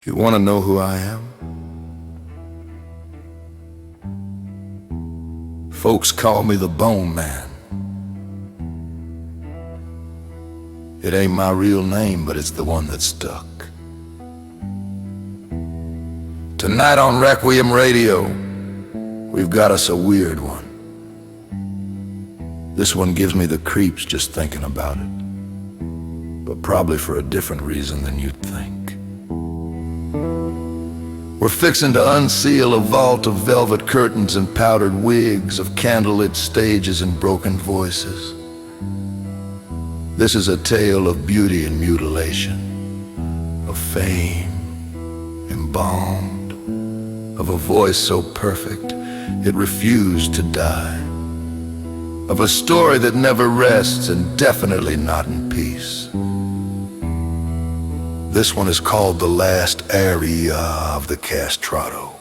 You want to know who I am? Folks call me the Bone Man. It ain't my real name, but it's the one that stuck. Tonight on Requiem Radio, we've got us a weird one. This one gives me the creeps just thinking about it, but probably for a different reason than you'd think. We're fixing to unseal a vault of velvet curtains and powdered wigs, of candlelit stages and broken voices. This is a tale of beauty and mutilation, of fame embalmed, of a voice so perfect it refused to die, of a story that never rests and definitely not in peace. This one is called The Last Aria of the Castrato.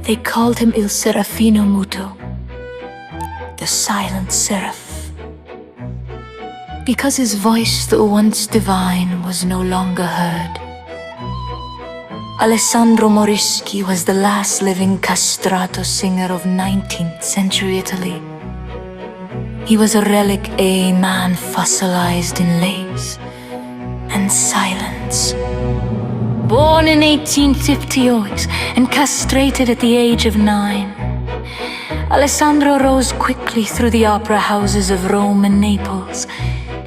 They called him Il Serafino Muto, the silent seraph, because his voice, though once divine, was no longer heard. Alessandro Morischi was the last living castrato singer of 19th century Italy. He was a relic, a man fossilized in lace and silence. Born in 1858 and castrated at the age of 9, Alessandro rose quickly through the opera houses of Rome and Naples.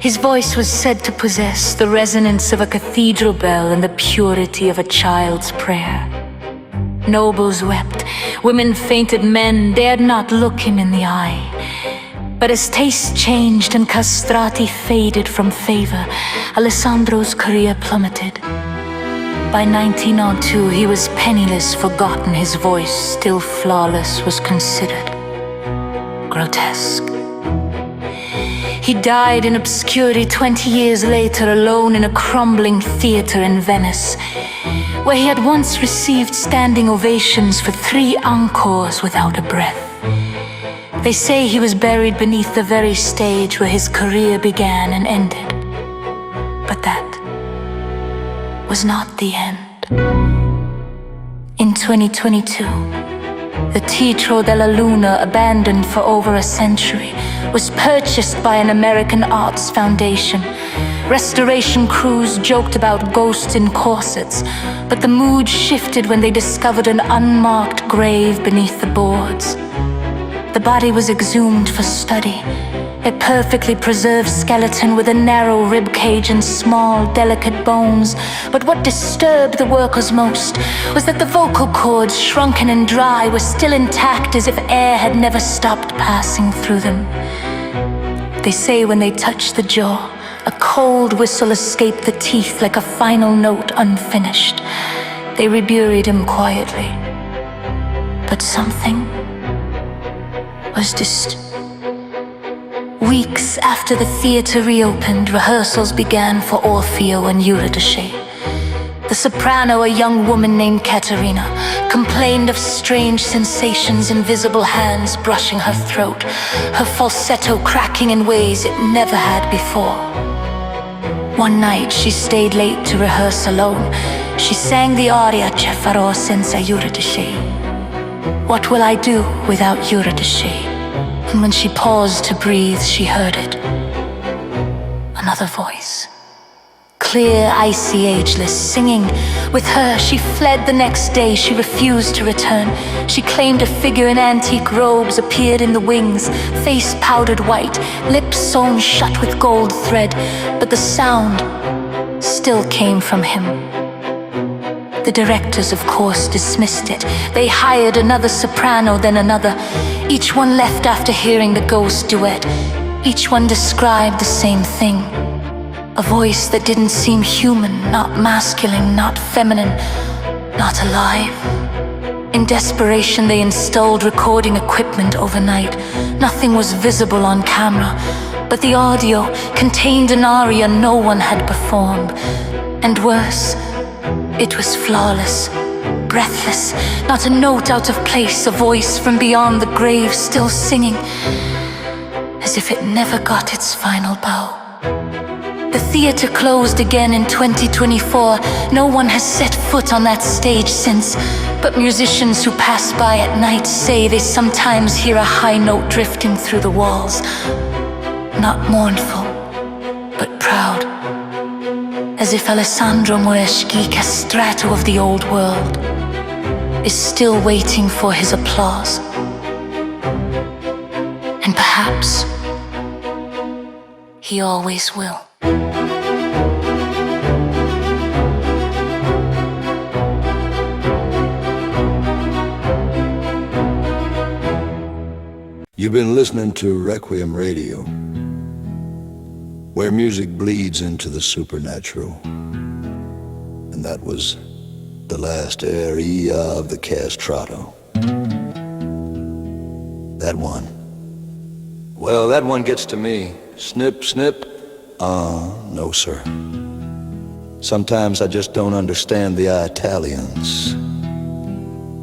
His voice was said to possess the resonance of a cathedral bell and the purity of a child's prayer. Nobles wept, women fainted, men dared not look him in the eye. But as taste changed and castrati faded from favor, Alessandro's career plummeted. By 1902, he was penniless, forgotten. His voice, still flawless, was considered grotesque. He died in obscurity 20 years later, alone in a crumbling theater in Venice, where he had once received standing ovations for 3 encores without a breath. They say he was buried beneath the very stage where his career began and ended. But that was not the end. In 2022, the Teatro della Luna, abandoned for over a century, was purchased by an American arts foundation. Restoration crews joked about ghosts in corsets, but the mood shifted when they discovered an unmarked grave beneath the boards. The body was exhumed for study, a perfectly preserved skeleton with a narrow rib cage and small, delicate bones. But what disturbed the workers most was that the vocal cords, shrunken and dry, were still intact, as if air had never stopped passing through them. They say when they touched the jaw, a cold whistle escaped the teeth like a final note unfinished. They reburied him quietly. But something was distant. Weeks after the theater reopened, rehearsals began for Orfeo and Eurydice. The soprano, a young woman named Caterina, complained of strange sensations, invisible hands brushing her throat, her falsetto cracking in ways it never had before. One night she stayed late to rehearse alone. She sang the aria "Che farò senza Eurydice." What will I do without Eurydice? And when she paused to breathe, she heard it. Another voice. Clear, icy, ageless, singing. With her, she fled the next day. She refused to return. She claimed a figure in antique robes appeared in the wings, face powdered white, lips sewn shut with gold thread. But the sound still came from him. The directors, of course, dismissed it. They hired another soprano, then another. Each one left after hearing the ghost duet. Each one described the same thing. A voice that didn't seem human, not masculine, not feminine, not alive. In desperation, they installed recording equipment overnight. Nothing was visible on camera, but the audio contained an aria no one had performed. And worse, it was flawless, breathless, not a note out of place, a voice from beyond the grave still singing, as if it never got its final bow. The theater closed again in 2024. No one has set foot on that stage since, but musicians who pass by at night say they sometimes hear a high note drifting through the walls, not mournful, but proud, as if Alessandro Moreschi, Castrato of the old world, is still waiting for his applause. And perhaps he always will. You've been listening to Requiem Radio, where music bleeds into the supernatural. And that was the last Aria of the Castrato. That one. Well, that one gets to me. Snip, snip. No, sir. Sometimes I just don't understand the Italians.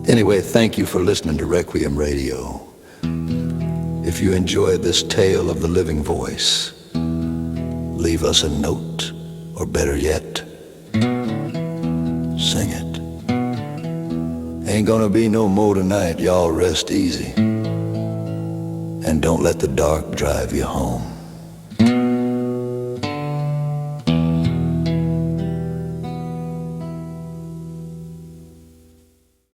Anyway, thank you for listening to Requiem Radio. If you enjoyed this tale of the living voice, leave us a note, or better yet, sing it. Ain't gonna be no more tonight, y'all rest easy. And don't let the dark drive you home.